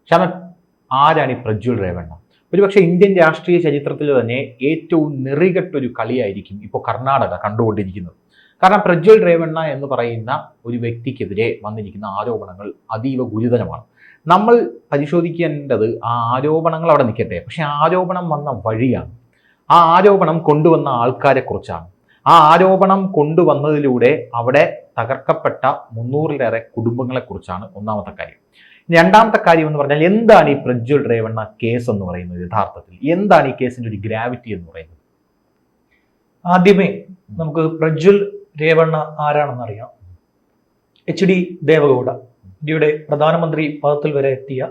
ശ്യാമൻ, ആരാണ് ഈ പ്രജ്വൽ രേവണ്ണ? ഒരുപക്ഷെ ഇന്ത്യൻ രാഷ്ട്രീയ ചരിത്രത്തിൽ തന്നെ ഏറ്റവും നെറികെട്ടൊരു കളിയായിരിക്കും ഇപ്പോൾ കർണാടക കണ്ടുകൊണ്ടിരിക്കുന്നത്. കാരണം പ്രജ്വൽ രേവണ്ണ എന്ന് പറയുന്ന ഒരു വ്യക്തിക്കെതിരെ വന്നിരിക്കുന്ന ആരോപണങ്ങൾ അതീവ ഗുരുതരമാണ്. നമ്മൾ പരിശോധിക്കേണ്ടത് ആ ആരോപണങ്ങൾ അവിടെ നിൽക്കട്ടെ, പക്ഷെ ആരോപണം വന്ന വഴിയാണ്, ആ ആരോപണം കൊണ്ടുവന്ന ആൾക്കാരെക്കുറിച്ചാണ്, ആ ആരോപണം കൊണ്ടുവന്നതിലൂടെ അവിടെ തകർക്കപ്പെട്ട 300-ലേറെ കുടുംബങ്ങളെക്കുറിച്ചാണ് ഒന്നാമത്തെ കാര്യം. രണ്ടാമത്തെ കാര്യം എന്ന് പറഞ്ഞാൽ, എന്താണ് ഈ പ്രജ്വൽ രേവണ്ണ കേസ് എന്ന് പറയുന്നത്? യഥാർത്ഥത്തിൽ എന്താണ് ഈ കേസിന്റെ ഒരു ഗ്രാവിറ്റി എന്ന് പറയുന്നത്? ആദ്യമേ നമുക്ക് പ്രജ്വൽ രേവണ്ണ ആരാണെന്ന് അറിയാം. HD ദേവഗൌഡ, ഇന്ത്യയുടെ പ്രധാനമന്ത്രി പദത്തിൽ വരെ എത്തിയ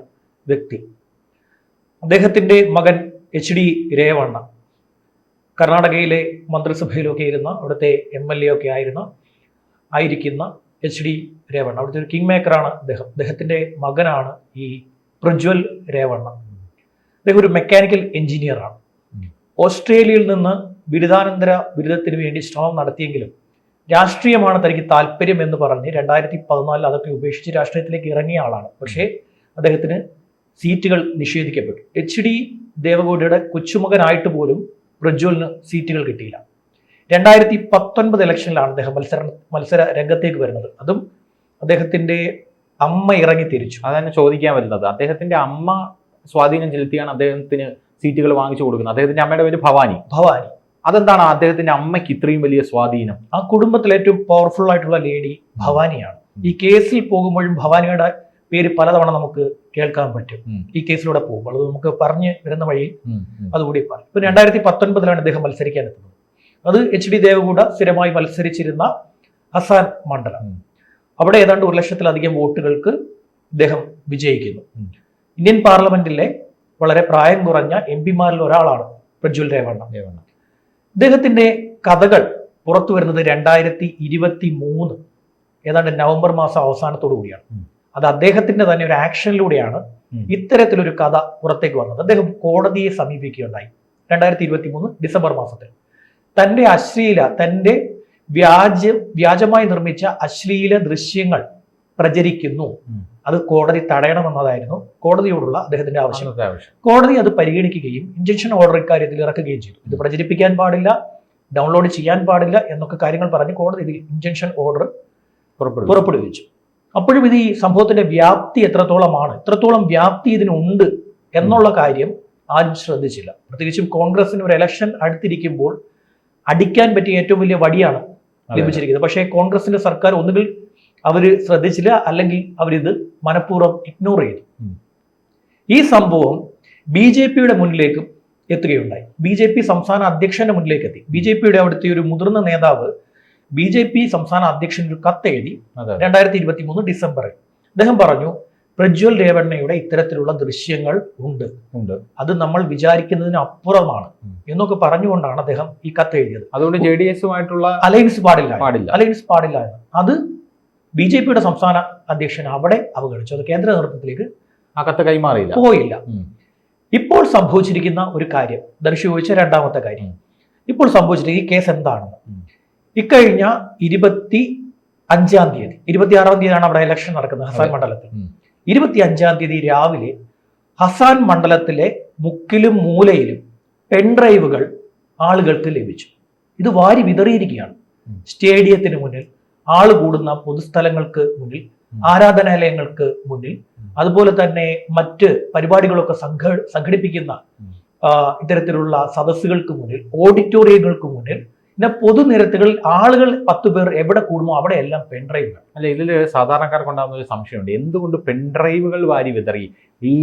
വ്യക്തി. അദ്ദേഹത്തിന്റെ മകൻ HD രേവണ്ണ കർണാടകയിലെ മന്ത്രിസഭയിലൊക്കെ ഇരുന്ന, അവിടുത്തെ MLA ഒക്കെ ആയിരിക്കുന്ന HD രേവണ്ണ, അവിടുത്തെ ഒരു കിങ് മേക്കറാണ് അദ്ദേഹം. അദ്ദേഹത്തിന്റെ മകനാണ് ഈ പ്രജ്വൽ രേവണ്ണ. അദ്ദേഹം ഒരു മെക്കാനിക്കൽ എഞ്ചിനീയറാണ്. ഓസ്ട്രേലിയയിൽ നിന്ന് ബിരുദാനന്തര ബിരുദത്തിന് വേണ്ടി ശ്രമം നടത്തിയെങ്കിലും രാഷ്ട്രീയമാണ് തനിക്ക് താല്പര്യം എന്ന് പറഞ്ഞ് 2014 അതൊക്കെ ഉപേക്ഷിച്ച് രാഷ്ട്രീയത്തിലേക്ക് ഇറങ്ങിയ ആളാണ്. പക്ഷേ അദ്ദേഹത്തിന് സീറ്റുകൾ നിഷേധിക്കപ്പെട്ടു. HD ദേവഗൌഡയുടെ കൊച്ചുമകനായിട്ട് പോലും പ്രജ്വലിന് സീറ്റുകൾ കിട്ടിയില്ല. 2019 ഇലക്ഷനിലാണ് അദ്ദേഹം മത്സര രംഗത്തേക്ക് വരുന്നത്. അതും അദ്ദേഹത്തിന്റെ അമ്മ ഇറങ്ങി തിരിച്ചു. അതാണ് ചോദിക്കാൻ വരുന്നത്. അദ്ദേഹത്തിന്റെ അമ്മ സ്വാധീനം ചെലുത്തിയാണ് അദ്ദേഹത്തിന് സീറ്റുകൾ വാങ്ങിച്ചു കൊടുക്കുന്നത്. അദ്ദേഹത്തിന്റെ അമ്മയുടെ പേര് ഭവാനി. അതെന്താണ് അദ്ദേഹത്തിന്റെ അമ്മയ്ക്ക് ഇത്രയും വലിയ സ്വാധീനം? ആ കുടുംബത്തിലെ ഏറ്റവും പവർഫുൾ ആയിട്ടുള്ള ലേഡി ഭവാനിയാണ്. ഈ കേസിൽ പോകുമ്പോഴും ഭവാനിയുടെ പേര് പലതവണ നമുക്ക് കേൾക്കാൻ പറ്റും. ഈ കേസിലൂടെ പോകുമ്പോൾ അത് നമുക്ക് പറഞ്ഞു വരുന്ന വഴി അതുകൂടി പറയും. ഇപ്പൊ 2019 അദ്ദേഹം മത്സരിക്കാൻ എത്തുന്നത്. അത് HD ദേവഗൌഡ സ്ഥിരമായി മത്സരിച്ചിരുന്ന ഹസാൻ മണ്ഡലം. അവിടെ ഏതാണ്ട് 1,00,000-ലധികം വോട്ടുകൾക്ക് ഇദ്ദേഹം വിജയിക്കുന്നു. ഇന്ത്യൻ പാർലമെന്റിലെ വളരെ പ്രായം കുറഞ്ഞ MP-മാരിൽ ഒരാളാണ് പ്രജ്വൽ രേവണ്ണ. ഇദ്ദേഹത്തിന്റെ കഥകൾ പുറത്തു വരുന്നത് 2023 ഏതാണ്ട് നവംബർ മാസം അവസാനത്തോടു കൂടിയാണ്. അത് അദ്ദേഹത്തിന്റെ തന്നെ ഒരു ആക്ഷനിലൂടെയാണ് ഇത്തരത്തിലൊരു കഥ പുറത്തേക്ക് വന്നത്. അദ്ദേഹം കോടതിയെ സമീപിക്കുകയുണ്ടായി 2023 ഡിസംബർ മാസത്തിൽ. തന്റെ വ്യാജമായി നിർമ്മിച്ച അശ്ലീല ദൃശ്യങ്ങൾ പ്രചരിക്കുന്നു, അത് കോടതി തടയണമെന്നതായിരുന്നു കോടതിയോടുള്ള അദ്ദേഹത്തിന്റെ ആവശ്യം. കോടതി അത് പരിഗണിക്കുകയും ഇൻജക്ഷൻ ഓർഡർ ഇക്കാര്യത്തിൽ ഇറക്കുകയും ചെയ്തു. ഇത് പ്രചരിപ്പിക്കാൻ പാടില്ല, ഡൗൺലോഡ് ചെയ്യാൻ പാടില്ല എന്നൊക്കെ കാര്യങ്ങൾ പറഞ്ഞ് കോടതി ഇൻജക്ഷൻ ഓർഡർ പുറപ്പെടുവിച്ചു. അപ്പോഴും ഇത് ഈ സംഭവത്തിന്റെ വ്യാപ്തി എത്രത്തോളം വ്യാപ്തി ഇതിനുണ്ട് എന്നുള്ള കാര്യം ആരും ശ്രദ്ധിച്ചില്ല. പ്രത്യേകിച്ചും കോൺഗ്രസിന് ഒരു ഇലക്ഷൻ അടുത്തിരിക്കുമ്പോൾ അടിക്കാൻ പറ്റിയ ഏറ്റവും വലിയ വടിയാണ് ലഭിച്ചിരിക്കുന്നത്. പക്ഷേ കോൺഗ്രസിന്റെ സർക്കാർ ഒന്നുകിൽ അവര് ശ്രദ്ധിച്ചില്ല, അല്ലെങ്കിൽ അവരിത് മനഃപൂർവ്വം ഇഗ്നോർ ചെയ്തു. ഈ സംഭവം BJPയുടെ മുന്നിലേക്ക് എത്തുകയുണ്ടായി. BJP സംസ്ഥാന അധ്യക്ഷന്റെ മുന്നിലേക്ക് എത്തി. BJPയുടെ അവിടുത്തെ ഒരു മുതിർന്ന നേതാവ് BJP സംസ്ഥാന അധ്യക്ഷന് ഒരു കത്തെഴുതി 2023 ഡിസംബറിൽ. അദ്ദേഹം പറഞ്ഞു, പ്രജ്വൽ രേവണ്ണയുടെ ഇത്തരത്തിലുള്ള ദൃശ്യങ്ങൾ ഉണ്ട്, അത് നമ്മൾ വിചാരിക്കുന്നതിന് അപ്പുറമാണ് എന്നൊക്കെ പറഞ്ഞുകൊണ്ടാണ് അദ്ദേഹം ഈ കത്ത് എഴുതിയത്. അതുകൊണ്ട് JDS-ഉമായിട്ടുള്ള അലയൻസ് പാടില്ല എന്ന്. അത് BJPയുടെ സംസ്ഥാന അധ്യക്ഷൻ അവിടെ അവഗണിച്ചു. അത് കേന്ദ്ര നേതൃത്വത്തിലേക്ക് ആ കത്ത് പോയില്ല. ഇപ്പോൾ സംഭവിച്ചിരിക്കുന്ന ഒരു കാര്യം, ദർശി ചോദിച്ച രണ്ടാമത്തെ കാര്യം, ഇപ്പോൾ സംഭവിച്ചിരിക്കുന്ന ഈ കേസ് എന്താണെന്ന്. ഇക്കഴിഞ്ഞ 25-ാം തീയതി, 26-ാം തീയതിയാണ് അവിടെ ഇലക്ഷൻ നടക്കുന്നത് ഹസാൻ മണ്ഡലത്തിൽ. 25-ാം തീയതി രാവിലെ ഹസാൻ മണ്ഡലത്തിലെ മുക്കിലും മൂലയിലും പെൻഡ്രൈവുകൾ ആളുകൾക്ക് ലഭിച്ചു. ഇത് വാരി വിതറിയിരിക്കുകയാണ്. സ്റ്റേഡിയത്തിന് മുന്നിൽ, ആള് കൂടുന്ന പൊതുസ്ഥലങ്ങൾക്ക് മുന്നിൽ, ആരാധനാലയങ്ങൾക്ക് മുന്നിൽ, അതുപോലെ തന്നെ മറ്റ് പരിപാടികളൊക്കെ സംഘടിപ്പിക്കുന്ന ഇത്തരത്തിലുള്ള സദസ്സുകൾക്ക് മുന്നിൽ, ഓഡിറ്റോറിയങ്ങൾക്ക് മുന്നിൽ, പിന്നെ പൊതുനിരത്തുകളിൽ ആളുകൾ 10 പേർ എവിടെ കൂടുമോ അവിടെ എല്ലാം പെൻഡ്രൈവുകൾ. അല്ല, ഇതിൽ സാധാരണക്കാർക്കുണ്ടാകുന്ന ഒരു സംശയമുണ്ട്, എന്തുകൊണ്ട് പെൻഡ്രൈവുകൾ വാരി വിതറി? ഈ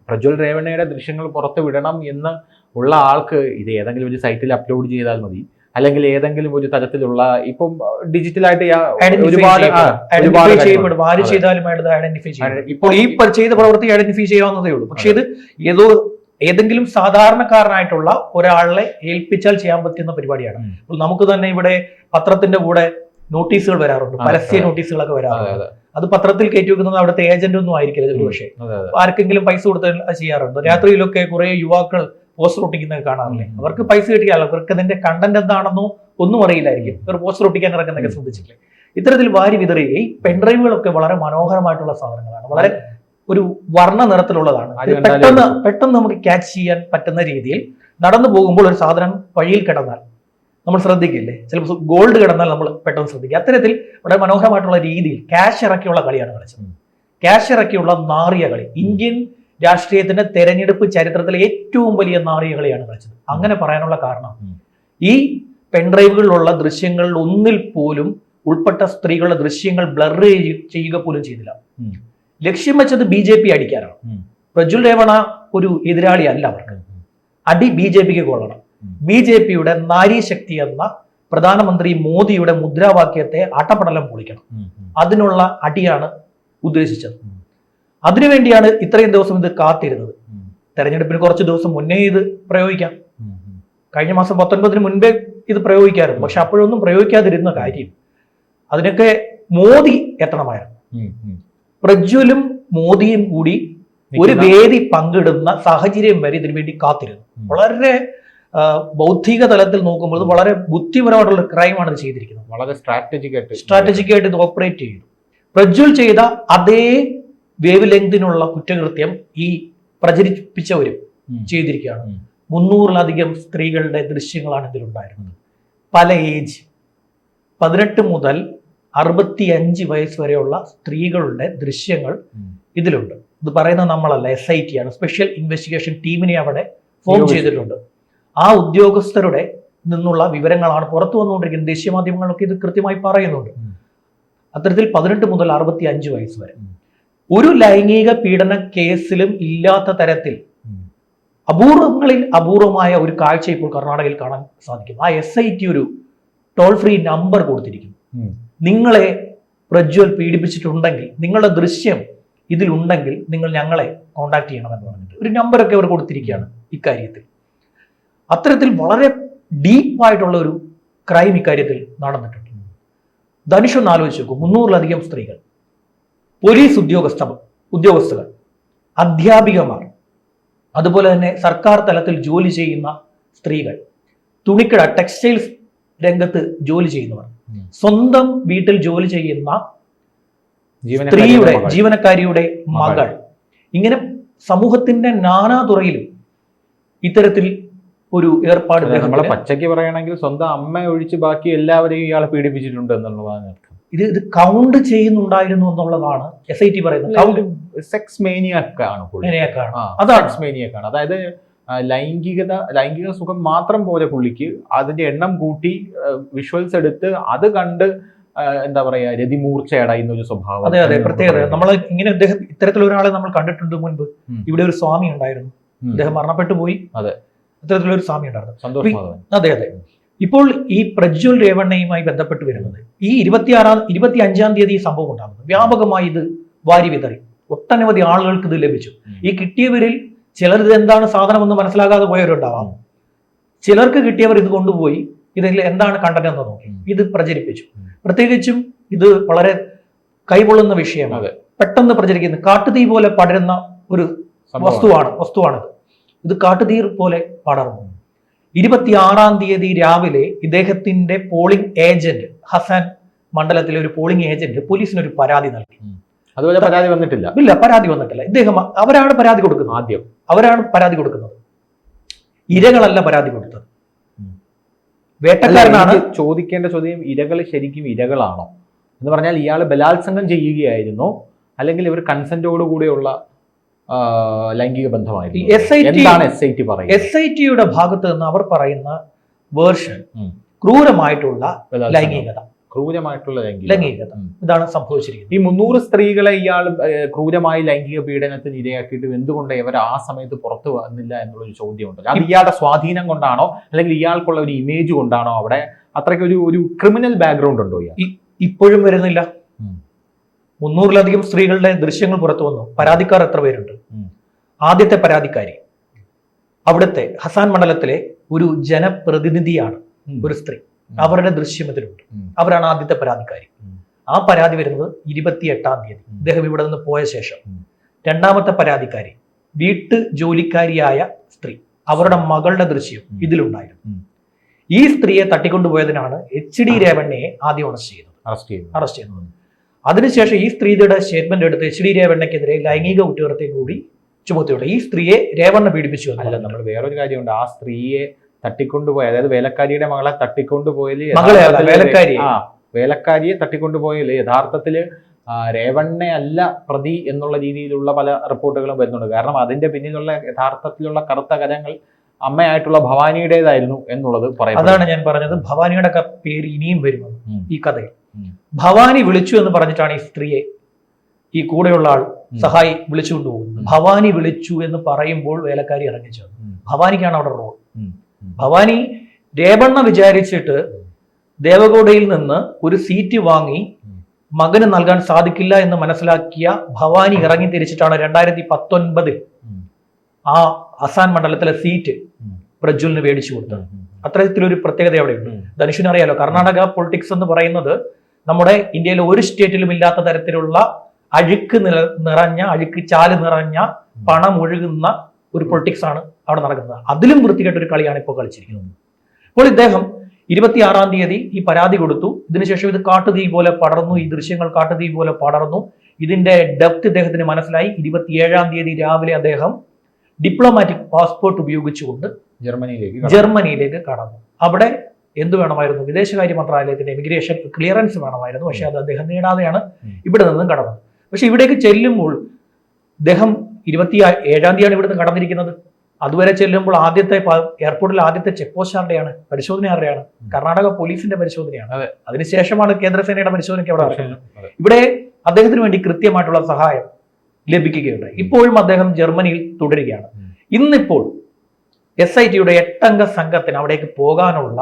പ്രജ്വൽ രേവണ്ണയുടെ ദൃശ്യങ്ങൾ പുറത്തു വിടണം എന്ന് ഉള്ള ആൾക്ക് ഇത് ഏതെങ്കിലും ഒരു സൈറ്റിൽ അപ്ലോഡ് ചെയ്താൽ മതി, അല്ലെങ്കിൽ ഏതെങ്കിലും ഒരു തരത്തിലുള്ള ഇപ്പം ഡിജിറ്റലായിട്ട് ഇപ്പോൾ ഈ ചെയ്ത പ്രവൃത്തി ഐഡന്റിഫൈ ചെയ്യാവുന്നതേ ഉള്ളൂ. പക്ഷെ ഇത് ഏതെങ്കിലും സാധാരണക്കാരനായിട്ടുള്ള ഒരാളെ ഏൽപ്പിച്ചാൽ ചെയ്യാൻ പറ്റുന്ന പരിപാടിയാണ്. നമുക്ക് തന്നെ ഇവിടെ പത്രത്തിന്റെ കൂടെ നോട്ടീസുകൾ വരാറുണ്ട്, പരസ്യ നോട്ടീസുകളൊക്കെ വരാറുണ്ട്. അത് പത്രത്തിൽ കയറ്റി വെക്കുന്നത് അവിടുത്തെ ഏജന്റ് ഒന്നും ആയിരിക്കില്ല പക്ഷേ ആർക്കെങ്കിലും പൈസ കൊടുത്ത് ചെയ്യാറുണ്ട്. രാത്രിയിലൊക്കെ കുറെ യുവാക്കൾ പോസ്റ്റർ ഒട്ടിക്കുന്നത് കാണാറില്ലേ? അവർക്ക് പൈസ കിട്ടിയാൽ അവർക്ക് അതിന്റെ കണ്ടന്റ് എന്താണെന്നോ ഒന്നും അറിയില്ലായിരിക്കും. ഇവർ പോസ്റ്റർ ഒട്ടിക്കാൻ ഇറക്കുന്നതൊക്കെ ശ്രദ്ധിച്ചില്ലേ? ഇത്തരത്തിൽ വാരി വിതറി ഈ പെൻഡ്രൈവുകളൊക്കെ വളരെ മനോഹരമായിട്ടുള്ള സാധനങ്ങളാണ്. വളരെ ഒരു വർണ്ണ നിറത്തിലുള്ളതാണ്. ആര് ഇത് കണ്ടാലും പെട്ടെന്ന് നമുക്ക് ക്യാച്ച് ചെയ്യാൻ പറ്റുന്ന രീതിയിൽ നടന്നു പോകുമ്പോൾ ഒരു സാധനം വഴിയിൽ കിടന്നാൽ നമ്മൾ ശ്രദ്ധിക്കില്ലേ, ചിലപ്പോൾ ഗോൾഡ് കിടന്നാൽ നമ്മൾ പെട്ടെന്ന് ശ്രദ്ധിക്കുക. അത്തരത്തിൽ വളരെ മനോഹരമായിട്ടുള്ള രീതിയിൽ ക്യാഷ് ഇറക്കിയുള്ള കളിയാണ് കളിച്ചത്. ക്യാഷ് ഇറക്കിയുള്ള നാറിയ കളി, ഇന്ത്യൻ രാഷ്ട്രീയത്തിന്റെ തെരഞ്ഞെടുപ്പ് ചരിത്രത്തിലെ ഏറ്റവും വലിയ നാറിയ കളിയാണ് കളിച്ചത്. അങ്ങനെ പറയാനുള്ള കാരണം ഈ പെൺഡ്രൈവുകളിലുള്ള ദൃശ്യങ്ങളിൽ ഒന്നിൽ പോലും ഉൾപ്പെട്ട സ്ത്രീകളുടെ ദൃശ്യങ്ങൾ ബ്ലർ ചെയ്യുക പോലും ചെയ്തില്ല. ലക്ഷ്യം വെച്ചത് BJP അടിക്കാനാണ്. പ്രജ്വൽ രേവണ ഒരു എതിരാളി അല്ല അവർക്ക്. അടി BJPക്ക് കൊള്ളണം. BJPയുടെ നാരീശക്തി എന്ന പ്രധാനമന്ത്രി മോദിയുടെ മുദ്രാവാക്യത്തെ ആട്ടപ്പടലം പൊളിക്കണം. അതിനുള്ള അടിയാണ് ഉദ്ദേശിച്ചത്. അതിനുവേണ്ടിയാണ് ഇത്രയും ദിവസം ഇത് കാത്തിരുന്നത്. തെരഞ്ഞെടുപ്പിന് കുറച്ച് ദിവസം മുന്നേ ഇത് പ്രയോഗിക്കാം. കഴിഞ്ഞ മാസം 19 മുൻപേ ഇത് പ്രയോഗിക്കാറുണ്ട്. പക്ഷെ അപ്പോഴൊന്നും പ്രയോഗിക്കാതിരുന്ന കാര്യം അതിനൊക്കെ മോദി എത്തണമായിരുന്നു. പ്രജ്വലും മോദിയും കൂടി ഒരു വേദി പങ്കിടുന്ന സാഹചര്യം വരെ ഇതിനു വേണ്ടി കാത്തിരുന്നു. വളരെ ബൗദ്ധിക തലത്തിൽ നോക്കുമ്പോൾ വളരെ ബുദ്ധിപരമായിട്ടുള്ള ക്രൈമാണ് ഇത് ചെയ്തിരിക്കുന്നത്. വളരെ സ്ട്രാറ്റജിക് ആയിട്ട് ഇത് ഓപ്പറേറ്റ് ചെയ്തു. പ്രജ്വൽ ചെയ്ത അതേ വേവ് ലെങ്തിനുള്ള കുറ്റകൃത്യം ഈ പ്രചരിപ്പിച്ചവരും ചെയ്തിരിക്കുകയാണ്. 300-ലധികം സ്ത്രീകളുടെ ദൃശ്യങ്ങളാണ് ഇതിലുണ്ടായിരുന്നത്. പല ഏജ് 18 മുതൽ 65 വയസ്സ് വരെയുള്ള സ്ത്രീകളുടെ ദൃശ്യങ്ങൾ ഇതിലുണ്ട്. ഇത് പറയുന്നത് നമ്മളല്ല, SIT ആണ്. സ്പെഷ്യൽ ഇൻവെസ്റ്റിഗേഷൻ ടീമിനെ അവിടെ ഫോം ചെയ്തിട്ടുണ്ട്. ആ ഉദ്യോഗസ്ഥരുടെ നിന്നുള്ള വിവരങ്ങളാണ് പുറത്തു വന്നുകൊണ്ടിരിക്കുന്നത്. ദേശീയ മാധ്യമങ്ങളൊക്കെ ഇത് കൃത്യമായി പറയുന്നുണ്ട്. അത്തരത്തിൽ 18 മുതൽ 65 വയസ്സ് വരെ ഒരു ലൈംഗിക പീഡന കേസിലും ഇല്ലാത്ത തരത്തിൽ അപൂർവങ്ങളിൽ അപൂർവമായ ഒരു കാഴ്ച ഇപ്പോൾ കർണാടകയിൽ കാണാൻ സാധിക്കും. ആ SIT ഒരു ടോൾ ഫ്രീ നമ്പർ കൊടുത്തിരിക്കുന്നു. നിങ്ങളെ പ്രജ്വൽ പീഡിപ്പിച്ചിട്ടുണ്ടെങ്കിൽ, നിങ്ങളുടെ ദൃശ്യം ഇതിലുണ്ടെങ്കിൽ നിങ്ങൾ ഞങ്ങളെ കോണ്ടാക്ട് ചെയ്യണമെന്ന് പറഞ്ഞിട്ട് ഒരു നമ്പറൊക്കെ അവർ കൊടുത്തിരിക്കുകയാണ് ഇക്കാര്യത്തിൽ. അത്തരത്തിൽ വളരെ ഡീപ്പായിട്ടുള്ള ഒരു ക്രൈം ഇക്കാര്യത്തിൽ നടന്നിട്ടുണ്ട്. ധനുഷ് ഒന്ന് ആലോചിച്ച് നോക്കൂ. 300-ലധികം സ്ത്രീകൾ, പോലീസ് ഉദ്യോഗസ്ഥർ, അധ്യാപികമാർ, അതുപോലെ തന്നെ സർക്കാർ തലത്തിൽ ജോലി ചെയ്യുന്ന സ്ത്രീകൾ, തുണിക്കട ടെക്സ്റ്റൈൽസ് രംഗത്ത് ജോലി ചെയ്യുന്നവർ, സ്വന്തം വീട്ടിൽ ജോലി ചെയ്യുന്ന സ്ത്രീയുടെ ജീവനക്കാരിയുടെ മകൾ, ഇങ്ങനെ സമൂഹത്തിന്റെ നാനാതുറയിലും ഇത്തരത്തിൽ ഒരു ഏർപ്പാട്. നമ്മളെ പച്ചയ്ക്ക് പറയുകയാണെങ്കിൽ സ്വന്തം അമ്മ ഒഴിച്ച് ബാക്കി എല്ലാവരെയും ഇയാളെ പീഡിപ്പിച്ചിട്ടുണ്ട് എന്നുള്ളതാണ്. ഇത് കൗണ്ട് ചെയ്യുന്നുണ്ടായിരുന്നു എന്നുള്ളതാണ് SIT പറയുന്നത്. സെക്സ് മേനിയാക്കാണ്. അതായത് ലൈംഗിക സുഖം മാത്രം പോലെ പുള്ളിക്ക് അതിന്റെ എണ്ണം കൂട്ടി വിഷ്വൽസ് എടുത്ത് അത് കണ്ട് എന്താ പറയാ രതിമൂർച്ചയടയുന്ന ഒരു സ്വഭാവം. അതെ, പ്രത്യേകത. നമ്മൾ ഇങ്ങനെ ഇത്തരത്തിലൊരാളെ നമ്മൾ കണ്ടിട്ടുണ്ട് മുൻപ്. ഇവിടെ ഒരു സ്വാമി ഉണ്ടായിരുന്നു, അദ്ദേഹം മരണപ്പെട്ടു പോയി. അതെ, ഇത്തരത്തിലൊരു സ്വാമി ഉണ്ടായിരുന്നു. അതെ. ഇപ്പോൾ ഈ പ്രജ്വൽ രേവണ്ണയുമായി ബന്ധപ്പെട്ട് വരുന്നത് ഈ 25-ആം തീയതി ഈ സംഭവം ഉണ്ടാകുന്നത്. വ്യാപകമായി ഇത് വാരി വിതറി, ഒട്ടനവധി ആളുകൾക്ക് ഇത് ലഭിച്ചു. ഈ കിട്ടിയവരിൽ ചിലർ ഇത് എന്താണ് സാധനമെന്ന് മനസ്സിലാകാതെ പോയവരുണ്ടാവാം. ചിലർക്ക് കിട്ടിയവർ ഇത് കൊണ്ടുപോയി ഇതിൽ എന്താണ് കണ്ടന്റ് എന്ന് നോക്കി ഇത് പ്രചരിപ്പിച്ചു. പ്രത്യേകിച്ചും ഇത് വളരെ കൈകൊള്ളുന്ന വിഷയമാണ്. പെട്ടെന്ന് പ്രചരിക്കുന്ന കാട്ടുതീ പോലെ പടരുന്ന ഒരു വസ്തുവാണിത്. ഇത് കാട്ടുതീ പോലെ പടർന്നു. 26-ആം തീയതി രാവിലെ ഇദ്ദേഹത്തിന്റെ പോളിംഗ് ഏജന്റ് ഹസൻ മണ്ഡലത്തിലെ ഒരു പോളിംഗ് ഏജന്റ് പോലീസിന് ഒരു പരാതി നൽകി. അതുപോലെ പരാതി വന്നിട്ടില്ല. പരാതി വന്നിട്ടില്ല. അവരാണ് പരാതി കൊടുക്കുന്നത്. അവരാണ് പരാതി കൊടുക്കുന്നത്. ഇരകളല്ല പരാതി കൊടുത്തത്, വേട്ടക്കാരനാണ്. ചോദിക്കേണ്ട ചോദ്യം, ഇരകൾ ശരിക്കും ഇരകളാണോ എന്ന് പറഞ്ഞാൽ ഇയാൾ ബലാത്സംഗം ചെയ്യുകയായിരുന്നോ അല്ലെങ്കിൽ ഇവർ കൺസെന്റോടുകൂടിയുള്ള ലൈംഗിക ബന്ധമായിരുന്നു? SITയുടെ ഭാഗത്ത് നിന്ന് അവർ പറയുന്ന വേർഷൻ ക്രൂരമായിട്ടുള്ള ലൈംഗികത. ഇതാണ് സംഭവിച്ചിരിക്കുന്നത്. ഈ 300 സ്ത്രീകളെ ഇയാൾ ക്രൂരമായി ലൈംഗിക പീഡനത്തിന് ഇരയാക്കിയിട്ട് എന്തുകൊണ്ട് ഇവർ ആ സമയത്ത് പുറത്തു വന്നില്ല എന്നുള്ളൊരു ചോദ്യമുണ്ട്. അത് ഇയാളുടെ സ്വാധീനം കൊണ്ടാണോ അല്ലെങ്കിൽ ഇയാൾക്കുള്ള ഒരു ഇമേജ് കൊണ്ടാണോ? അവിടെ അത്രയ്ക്ക് ഒരു ക്രിമിനൽ ബാക്ക്ഗ്രൗണ്ട് ഉണ്ടോ ഇയാൾ? ഇപ്പോഴും വരുന്നില്ല. 300-ലധികം സ്ത്രീകളുടെ ദൃശ്യങ്ങൾ പുറത്തു വന്നു. പരാതിക്കാർ എത്ര പേരുണ്ട്? ആദ്യത്തെ പരാതിക്കാരി അവിടുത്തെ ഹസാൻ മണ്ഡലത്തിലെ ഒരു ജനപ്രതിനിധിയാണ്, ഒരു സ്ത്രീ. അവരുടെ ദൃശ്യം ഇതിലുണ്ട്. അവരാണ് ആദ്യത്തെ പരാതിക്കാരി. ആ പരാതി വരുന്നത് 28-ആം തീയതി ഇദ്ദേഹം ഇവിടെ നിന്ന് പോയ ശേഷം. രണ്ടാമത്തെ പരാതിക്കാരി വീട്ടു ജോലിക്കാരിയായ സ്ത്രീ, അവരുടെ മകളുടെ ദൃശ്യം ഇതിലുണ്ടായിരുന്നു. ഈ സ്ത്രീയെ തട്ടിക്കൊണ്ടുപോയതിനാണ് HD രേവണ്ണയെ ആദ്യം അറസ്റ്റ് ചെയ്യുന്നത്. അതിനുശേഷം ഈ സ്ത്രീയുടെ സ്റ്റേറ്റ്മെന്റ് എടുത്ത് HD രേവണ്ണയ്ക്കെതിരെ ലൈംഗിക കുറ്റകൃത്യം കൂടി ചുമത്തിയുണ്ട്. ഈ സ്ത്രീയെ രേവണ്ണ പീഡിപ്പിച്ചു. അല്ല, നമ്മൾ വേറൊരു കാര്യമുണ്ട്. ആ സ്ത്രീയെ തട്ടിക്കൊണ്ടുപോയി, അതായത് വേലക്കാരിയുടെ മകളെ തട്ടിക്കൊണ്ടുപോയതിൽ വേലക്കാരിയെ തട്ടിക്കൊണ്ടുപോയതിൽ യഥാർത്ഥത്തില് രേവണ്ണയല്ല പ്രതി എന്നുള്ള രീതിയിലുള്ള പല റിപ്പോർട്ടുകളും വരുന്നുണ്ട്. കാരണം അതിന്റെ പിന്നിലുള്ള യഥാർത്ഥത്തിലുള്ള കറുത്ത കരങ്ങൾ അമ്മയായിട്ടുള്ള ഭവാനിയുടേതായിരുന്നു എന്നുള്ളത് പറയുന്നത്. അതാണ് ഞാൻ പറഞ്ഞത്, ഭവാനിയുടെ പേര് ഇനിയും വരുമെന്ന് ഈ കഥയിൽ. ഭവാനി വിളിച്ചു എന്ന് പറഞ്ഞിട്ടാണ് ഈ സ്ത്രീയെ ഈ കൂടെയുള്ള ആൾ സഹായി വിളിച്ചുകൊണ്ട് പോകുന്നത്. ഭവാനി വിളിച്ചു എന്ന് പറയുമ്പോൾ വേലക്കാരി ഇറങ്ങിച്ചു. ഭവാനിക്കാണ് അവിടെ റോൾ. ഭവാനി രേവണ്ണ വിചാരിച്ചിട്ട് ദേവഗൌഡയിൽ നിന്ന് ഒരു സീറ്റ് വാങ്ങി മകന് നൽകാൻ സാധിക്കില്ല എന്ന് മനസ്സിലാക്കിയ ഭവാനി ഇറങ്ങി തിരിച്ചിട്ടാണ് 2019 ആ അസാൻ മണ്ഡലത്തിലെ സീറ്റ് പ്രജ്വലിന് മേടിച്ചു കൊടുത്തത്. അത്തരത്തിലൊരു പ്രത്യേകത അവിടെയുണ്ട്. ധനുഷിന് അറിയാലോ, കർണാടക പൊളിറ്റിക്സ് എന്ന് പറയുന്നത് നമ്മുടെ ഇന്ത്യയിലെ ഒരു സ്റ്റേറ്റിലും ഇല്ലാത്ത തരത്തിലുള്ള അഴുക്ക് ചാല് നിറഞ്ഞ പണം ഒഴുകുന്ന ഒരു പൊളിറ്റിക്സ് ആണ് അവിടെ നടക്കുന്നത്. അതിലും വൃത്തികെട്ട ഒരു കളിയാണ് ഇപ്പോൾ കളിച്ചിരിക്കുന്നത്. അപ്പോൾ ഇദ്ദേഹം 26-ാം തീയതി ഈ പരാതി കൊടുത്തു. ഇതിനുശേഷം ഇത് കാട്ടുതീ പോലെ പടർന്നു. ഈ ദൃശ്യങ്ങൾ കാട്ടുതീ പോലെ പടർന്നു. ഇതിന്റെ ഡെപ്ത് ഇദ്ദേഹത്തിന് മനസ്സിലായി. 27-ാം തീയതി രാവിലെ അദ്ദേഹം ഡിപ്ലോമാറ്റിക് പാസ്പോർട്ട് ഉപയോഗിച്ചുകൊണ്ട് ജർമ്മനിയിലേക്ക് കടന്നു. അവിടെ എന്ത് വേണമായിരുന്നു? വിദേശകാര്യ മന്ത്രാലയത്തിന്റെ ഇമിഗ്രേഷൻ ക്ലിയറൻസ് വേണമായിരുന്നു. പക്ഷെ അത് അദ്ദേഹം നേടാതെയാണ് ഇവിടെ നിന്നും കടന്നത്. പക്ഷെ ഇവിടേക്ക് ചെല്ലുമ്പോൾ അദ്ദേഹം 27-ാം തീയതിയാണ് ഇവിടുന്ന് കടന്നിരിക്കുന്നത്. അതുവരെ ചെല്ലുമ്പോൾ എയർപോർട്ടിൽ ആദ്യത്തെ ചെക്ക് പോസ്റ്റ് ആരുടെയാണ്? പരിശോധന ആരുടെയാണ്? കർണാടക പോലീസിന്റെ പരിശോധനയാണ്. അതിനുശേഷമാണ് കേന്ദ്രസേനയുടെ പരിശോധനയ്ക്ക് അവിടെ നടക്കുന്നത്. ഇവിടെ അദ്ദേഹത്തിന് വേണ്ടി കൃത്യമായിട്ടുള്ള സഹായം ലഭിക്കുകയുണ്ട്. ഇപ്പോഴും അദ്ദേഹം ജർമ്മനിയിൽ തുടരുകയാണ്. ഇന്നിപ്പോൾ SITയുടെ 8-അംഗ സംഘത്തിന് അവിടേക്ക് പോകാനുള്ള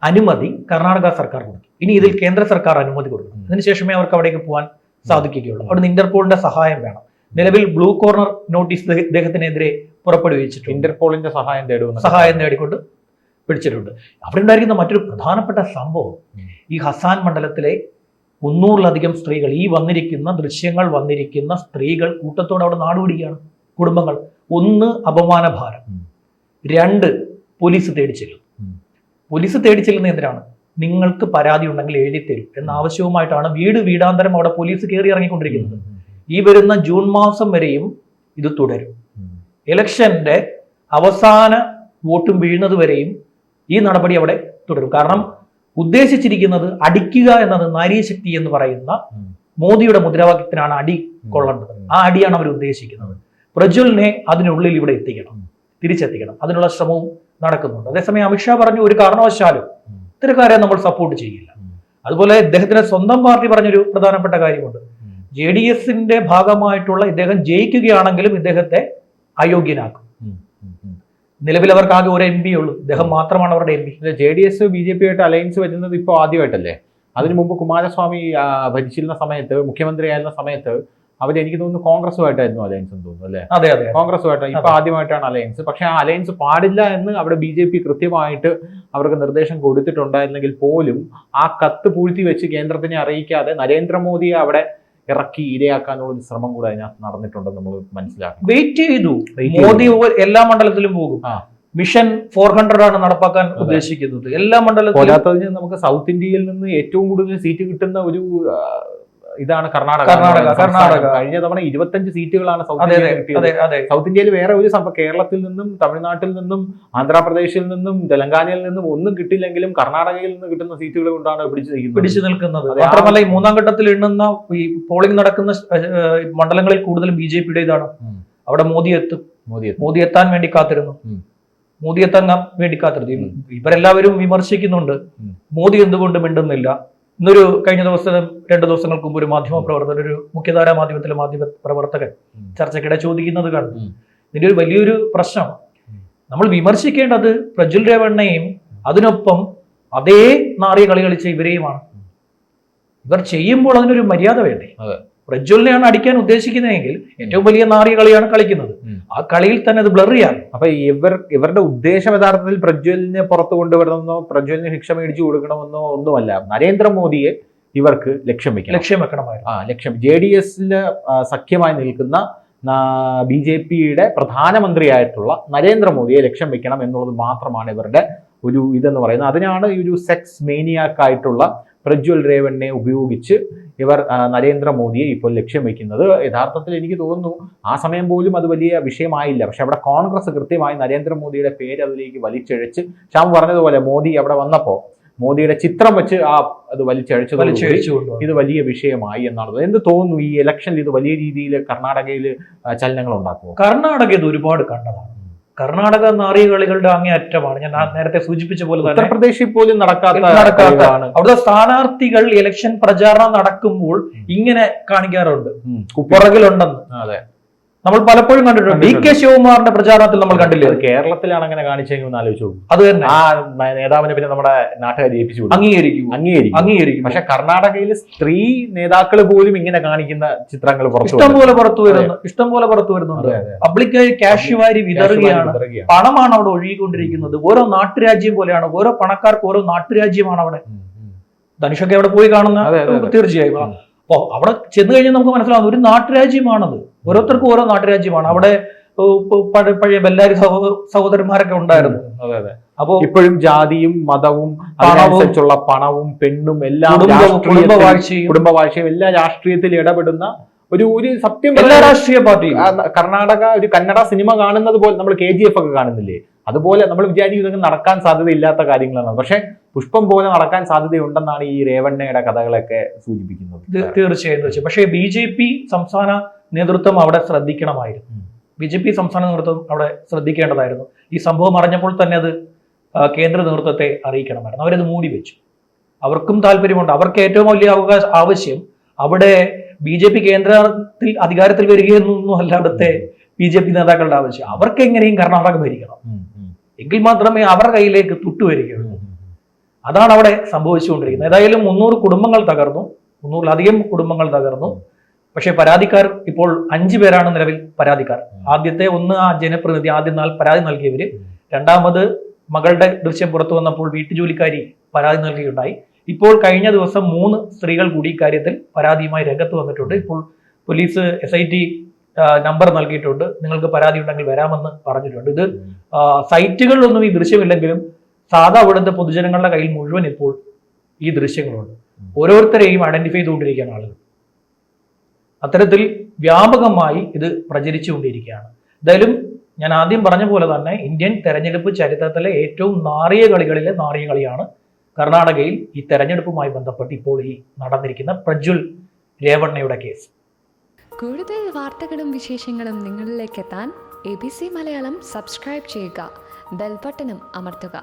അനുമതി കർണാടക സർക്കാർ കൊടുത്തു. ഇനി ഇതിൽ കേന്ദ്ര സർക്കാർ അനുമതി കൊടുക്കും. അതിനുശേഷമേ അവർക്ക് അവിടേക്ക് പോകാൻ സാധിക്കുകയുള്ളൂ. അവിടുന്ന് ഇന്റർപോളിന്റെ സഹായം വേണം. നിലവിൽ ബ്ലൂ കോർണർ നോട്ടീസ് ഇദ്ദേഹത്തിനെതിരെ പുറപ്പെടുവിച്ചിട്ടുണ്ട്. ഇന്റർപോളിന്റെ സഹായം നേടിക്കൊണ്ട് പിടിച്ചിട്ടുണ്ട്. അവിടെ ഉണ്ടായിരിക്കുന്ന മറ്റൊരു പ്രധാനപ്പെട്ട സംഭവം, ഈ ഹസാൻ മണ്ഡലത്തിലെ 300-ലധികം സ്ത്രീകൾ, ഈ ദൃശ്യങ്ങൾ വന്നിരിക്കുന്ന സ്ത്രീകൾ കൂട്ടത്തോടെ അവിടെ നാടുപിടിക്കുകയാണ്. കുടുംബങ്ങൾ. 1 അപമാനഭാരം, 2 പോലീസ് തേടിച്ചെല്ലും. പോലീസ് തേടിച്ചെല്ലുന്ന എന്തിനാണ്? നിങ്ങൾക്ക് പരാതി ഉണ്ടെങ്കിൽ എഴുതി തരും എന്ന ആവശ്യവുമായിട്ടാണ് വീടാന്തരം അവിടെ പോലീസ് കയറി ഇറങ്ങിക്കൊണ്ടിരിക്കുന്നത്. ഈ വരുന്ന ജൂൺ മാസം വരെയും ഇത് തുടരും. ഇലക്ഷന്റെ അവസാന വോട്ടും വീഴുന്നത് വരെയും ഈ നടപടി അവിടെ തുടരും. കാരണം ഉദ്ദേശിച്ചിരിക്കുന്നത് അടിക്കുക എന്നത് നാരീശക്തി എന്ന് പറയുന്ന മോദിയുടെ മുദ്രാവാക്യത്തിനാണ് അടി കൊള്ളേണ്ടത്. ആ അടിയാണ് അവർ ഉദ്ദേശിക്കുന്നത്. പ്രജ്വലിനെ അതിനുള്ളിൽ ഇവിടെ തിരിച്ചെത്തിക്കണം. അതിനുള്ള ശ്രമവും നടക്കുന്നുണ്ട്. അതേസമയം അമിത്ഷാ പറഞ്ഞു, ഒരു കാരണവശാലും ഇത്തരക്കാരെ നമ്മൾ സപ്പോർട്ട് ചെയ്യില്ല. അതുപോലെ ഇദ്ദേഹത്തിന്റെ സ്വന്തം പാർട്ടി പറഞ്ഞൊരു പ്രധാനപ്പെട്ട കാര്യമുണ്ട്. JDSന്റെ ഭാഗമായിട്ടുള്ള ഇദ്ദേഹം ജയിക്കുകയാണെങ്കിലും ഇദ്ദേഹത്തെ അയോഗ്യനാക്കും. നിലവിൽ അവർക്ക് ആകെ ഒരു MP ഉള്ളൂ. ഇദ്ദേഹം മാത്രമാണ് അവരുടെ MP. JDS BJP ആയിട്ട് അലയൻസ് വരുന്നത് ഇപ്പോൾ ആദ്യമായിട്ടല്ലേ? അതിനു മുമ്പ് കുമാരസ്വാമി ഭരിച്ചിരുന്ന സമയത്ത്, മുഖ്യമന്ത്രിയായിരുന്ന സമയത്ത് എനിക്ക് തോന്നുന്നു കോൺഗ്രസുമായിട്ടായിരുന്നു അലയൻസ് എന്ന് തോന്നുന്നു അല്ലേ? അതെ, കോൺഗ്രസുമായിട്ടാണ്. ഇപ്പൊ ആദ്യമായിട്ടാണ് അലയൻസ്. പക്ഷെ ആ അലയൻസ് പാടില്ല എന്ന് അവിടെ BJP കൃത്യമായിട്ട് അവർക്ക് നിർദ്ദേശം കൊടുത്തിട്ടുണ്ടായിരുന്നെങ്കിൽ പോലും ആ കത്ത് പൂഴ്ത്തി വെച്ച് കേന്ദ്രത്തിനെ അറിയിക്കാതെ നരേന്ദ്രമോദിയെ അവിടെ ഇറക്കി ഇരയാക്കാനുള്ള ഒരു ശ്രമം കൂടെ അതിനകത്ത് നടന്നിട്ടുണ്ടെന്ന് നമ്മൾ മനസ്സിലാക്കണം. വെയിറ്റ് ചെയ്തു. മോദി എല്ലാ മണ്ഡലത്തിലും പോകും. മിഷൻ 400 ആണ് നടപ്പാക്കാൻ ഉദ്ദേശിക്കുന്നത് എല്ലാ മണ്ഡലത്തിലും. നമുക്ക് സൗത്ത് ഇന്ത്യയിൽ നിന്ന് ഏറ്റവും കൂടുതൽ സീറ്റ് കിട്ടുന്ന ഒരു ഇതാണ് കർണാടക. കഴിഞ്ഞ തവണ 25 സീറ്റുകളാണ് സൗത്ത് ഇന്ത്യയിൽ കിട്ടിയത്. സൗത്ത് ഇന്ത്യയിൽ വേറെ ഒരു കേരളത്തിൽ നിന്നും തമിഴ്നാട്ടിൽ നിന്നും ആന്ധ്രാപ്രദേശിൽ നിന്നും തെലങ്കാനയിൽ നിന്നും ഒന്നും കിട്ടില്ലെങ്കിലും കർണാടകയിൽ നിന്ന് കിട്ടുന്ന സീറ്റുകൾ കൊണ്ടാണ് പിടിച്ചു നിൽക്കുന്നത്. മാത്രമല്ല ഈ 3-ാം ഘട്ടത്തിൽ എണ്ണുന്ന ഈ പോളിംഗ് നടക്കുന്ന മണ്ഡലങ്ങളിൽ കൂടുതലും BJPയുടേതാണ്. അവിടെ മോദി എത്താൻ വേണ്ടി കാത്തിരുന്നു. ഇവരെല്ലാവരും വിമർശിക്കുന്നുണ്ട്, മോദി എന്തുകൊണ്ട് മിണ്ടുന്നില്ല. ഇന്നൊരു കഴിഞ്ഞ ദിവസം 2 ദിവസങ്ങൾക്ക് മുമ്പ് ഒരു മാധ്യമ പ്രവർത്തകൻ, ഒരു മുഖ്യധാരാ മാധ്യമത്തിലെ മാധ്യമ പ്രവർത്തകൻ ചർച്ചയ്ക്കിടെ ചോദിക്കുന്നത് കണ്ടു. ഇതിന്റെ ഒരു വലിയൊരു പ്രശ്നം നമ്മൾ വിമർശിക്കേണ്ടത് പ്രജ്വൽ രേവണ്ണയും അതിനൊപ്പം അതേ നാറിയ കളി കളിച്ച ഇവരെയുമാണ്. ഇവർ ചെയ്യുമ്പോൾ അതിനൊരു മര്യാദ വേണ്ടേ? പ്രജ്വലിനെയാണ് അടിക്കാൻ ഉദ്ദേശിക്കുന്നതെങ്കിൽ ഏറ്റവും വലിയ നാറിയ കളിയാണ് കളിക്കുന്നത്. ആ കളിയിൽ തന്നെ അത് ബ്ലർ ചെയ്യാൻ. അപ്പൊ ഇവരുടെ ഉദ്ദേശം യഥാർത്ഥത്തിൽ പ്രജ്വലിനെ പുറത്തു കൊണ്ടുവരണമെന്നോ പ്രജ്വലിന് ശിക്ഷ മേടിച്ചു കൊടുക്കണമെന്നോ ഒന്നുമല്ല. നരേന്ദ്രമോദിയെ ഇവർക്ക് ലക്ഷ്യം വെക്കണമായിരുന്നു. JDSൽ സഖ്യമായി നിൽക്കുന്ന BJPയുടെ പ്രധാനമന്ത്രിയായിട്ടുള്ള നരേന്ദ്രമോദിയെ ലക്ഷ്യം വെക്കണം എന്നുള്ളത് മാത്രമാണ് ഇവരുടെ ഒരു ഇതെന്ന് പറയുന്നത്. അതിനാണ് ഈ ഒരു സെക്സ് മേനിയാക്കായിട്ടുള്ള പ്രജ്വൽ രേവണ്ണയെ ഉപയോഗിച്ച് ഇവർ നരേന്ദ്രമോദിയെ ഇപ്പോൾ ലക്ഷ്യം വെക്കുന്നത്. യഥാർത്ഥത്തിൽ എനിക്ക് തോന്നുന്നു ആ സമയം പോലും അത് വലിയ വിഷയമായില്ല. പക്ഷെ അവിടെ കോൺഗ്രസ് കൃത്യമായി നരേന്ദ്രമോദിയുടെ പേര് അതിലേക്ക് വലിച്ചിഴച്ച്, ശ്യാം പറഞ്ഞതുപോലെ മോദി അവിടെ വന്നപ്പോൾ മോദിയുടെ ചിത്രം വെച്ച് അത് വലിച്ചഴിച്ചു ഇത് വലിയ വിഷയമായി എന്നാണ്. എന്ത് തോന്നുന്നു ഈ ഇലക്ഷനിൽ ഇത് വലിയ രീതിയിൽ കർണാടകയിൽ ചലനങ്ങൾ ഉണ്ടാക്കുമോ? കർണാടക ഇത് ഒരുപാട് കണ്ടതാണ്. കർണാടക നാറിയ കളികളുടെ അങ്ങേയറ്റമാണ്. ഞാൻ നേരത്തെ സൂചിപ്പിച്ച പോലെ തന്നെ ഉത്തർപ്രദേശിൽ പോലും നടക്കാത്ത അവിടുത്തെ സ്ഥാനാർത്ഥികൾ ഇലക്ഷൻ പ്രചാരണം നടക്കുമ്പോൾ ഇങ്ങനെ കാണിക്കാറുണ്ട്, പുറകിലുണ്ടെന്ന്. അതെ, നമ്മൾ പലപ്പോഴും കണ്ടിട്ടുണ്ട്. DK ശിവകുമാറിന്റെ പ്രചാരണത്തിൽ നമ്മൾ കണ്ടില്ലേ? കേരളത്തിലാണ് അങ്ങനെ കാണിച്ചെങ്കിൽ ഒന്ന് ആലോചിച്ചു. അത് തന്നെ ആ നേതാവിനെ പിന്നെ നമ്മുടെ നാട്ടുകാർ ജയിപ്പിച്ചു അംഗീകരിക്കും. പക്ഷെ കർണാടകയിൽ സ്ത്രീ നേതാക്കൾ പോലും ഇങ്ങനെ കാണിക്കുന്ന ചിത്രങ്ങൾ ഇഷ്ടംപോലെ പുറത്തു വരുന്നുണ്ട്. പബ്ലിക്കായി ക്യാഷ് വാരി വിതറുകയാണ്. പണമാണ് അവിടെ ഒഴുകിക്കൊണ്ടിരിക്കുന്നത്. ഓരോ നാട്ടുരാജ്യം പോലെയാണ്. ഓരോ പണക്കാർക്ക് ഓരോ നാട്ടുരാജ്യമാണ് അവിടെ. ധനുഷൊക്കെ അവിടെ പോയി കാണുന്ന തീർച്ചയായും. അപ്പോൾ അവിടെ ചെന്ന് കഴിഞ്ഞാൽ നമുക്ക് മനസ്സിലാവുന്ന ഒരു നാട്ടുരാജ്യമാണത്. ഓരോരുത്തർക്കും ഓരോ നാട്ടുരാജ്യമാണ്. അവിടെ പഴയ ബെല്ലാരി സഹോദരന്മാരൊക്കെ ഉണ്ടായിരുന്നു. അപ്പോ ഇപ്പോഴും ജാതിയും മതവും അതിനനുസരിച്ചുള്ള പണവും പെണ്ണും എല്ലാം കുടുംബവാഴ്ചയും എല്ലാ രാഷ്ട്രീയത്തിൽ ഇടപെടുന്ന ഒരു സത്യം എല്ലാ രാഷ്ട്രീയ പാർട്ടിയും. കർണാടക ഒരു കന്നഡ സിനിമ കാണുന്നത് പോലെ നമ്മൾ KGF ഒക്കെ കാണുന്നില്ലേ, അതുപോലെ നമ്മൾ വിചാരിക്കും ഇതൊക്കെ നടക്കാൻ സാധ്യതയില്ലാത്ത കാര്യങ്ങളാണ്. പക്ഷെ പുഷ്പം പോലെ നടക്കാൻ സാധ്യതയുണ്ടെന്നാണ് ഈ രേവണ്ണയുടെ കഥകളൊക്കെ സൂചിപ്പിക്കുന്നത്. തീർച്ചയായും. പക്ഷേ BJP സംസ്ഥാന നേതൃത്വം അവിടെ ശ്രദ്ധിക്കണമായിരുന്നു. BJP സംസ്ഥാന നേതൃത്വം അവിടെ ശ്രദ്ധിക്കേണ്ടതായിരുന്നു. ഈ സംഭവം അറിഞ്ഞപ്പോൾ തന്നെ അത് കേന്ദ്ര നേതൃത്വത്തെ അറിയിക്കണമായിരുന്നു. അവരത് മൂടി വെച്ചു. അവർക്കും താല്പര്യമുണ്ട്. അവർക്ക് ഏറ്റവും വലിയ ആവശ്യം അവിടെ BJP കേന്ദ്രത്തിൽ അധികാരത്തിൽ വരികയെന്നൊന്നും അല്ല അവിടുത്തെ BJP നേതാക്കളുടെ ആവശ്യം. അവർക്ക് എങ്ങനെയും കർണാടക ഭരിക്കണം, എങ്കിൽ മാത്രമേ അവരുടെ കയ്യിലേക്ക് തുട്ടുവരികയുള്ളൂ. അതാണ് അവിടെ സംഭവിച്ചുകൊണ്ടിരിക്കുന്നത്. ഏതായാലും 300 കുടുംബങ്ങൾ തകർന്നു, 300-ലധികം കുടുംബങ്ങൾ തകർന്നു. പക്ഷേ പരാതിക്കാർ ഇപ്പോൾ 5 പേരാണ് നിലവിൽ പരാതിക്കാർ. ആദ്യത്തെ ആ ജനപ്രതിനിധി ആദ്യം പരാതി നൽകിയവര്, രണ്ടാമത് മകളുടെ ദൃശ്യം പുറത്തു വന്നപ്പോൾ വീട്ടുജോലിക്കാരി പരാതി നൽകിയുണ്ടായി. ഇപ്പോൾ കഴിഞ്ഞ ദിവസം 3 സ്ത്രീകൾ കൂടി ഇക്കാര്യത്തിൽ പരാതിയുമായി രംഗത്ത് വന്നിട്ടുണ്ട്. ഇപ്പോൾ പോലീസ് SIT നമ്പർ നൽകിയിട്ടുണ്ട്. നിങ്ങൾക്ക് പരാതി ഉണ്ടെങ്കിൽ വരാമെന്ന് പറഞ്ഞിട്ടുണ്ട്. ഇത് സൈറ്റുകളിലൊന്നും ഈ ദൃശ്യമില്ലെങ്കിലും സാധാ അവിടുത്തെ പൊതുജനങ്ങളുടെ കയ്യിൽ മുഴുവൻ ഇപ്പോൾ ഈ ദൃശ്യങ്ങളുണ്ട്. ഓരോരുത്തരെയും ഐഡന്റിഫൈ ചെയ്തുകൊണ്ടിരിക്കുകയാണ് ആളുകൾ. അത്തരത്തിൽ വ്യാപകമായി ഇത് പ്രചരിച്ചുകൊണ്ടിരിക്കുകയാണ്. എന്തായാലും ഞാൻ ആദ്യം പറഞ്ഞ പോലെ തന്നെ ഇന്ത്യൻ തെരഞ്ഞെടുപ്പ് ചരിത്രത്തിലെ ഏറ്റവും നാറിയ കളികളിലെ നാറിയ കളിയാണ് കർണാടകയിൽ ഈ തെരഞ്ഞെടുപ്പുമായി ബന്ധപ്പെട്ട് ഇപ്പോൾ ഈ നടന്നിരിക്കുന്ന പ്രജ്വൽ രേവണ്ണയുടെ കേസ്. കൂടുതൽ വാർത്തകളും വിശേഷങ്ങളും നിങ്ങളിലേക്ക് എത്താൻ ABC മലയാളം സബ്സ്ക്രൈബ് ചെയ്യുക, ബെൽ ബട്ടണും അമർത്തുക.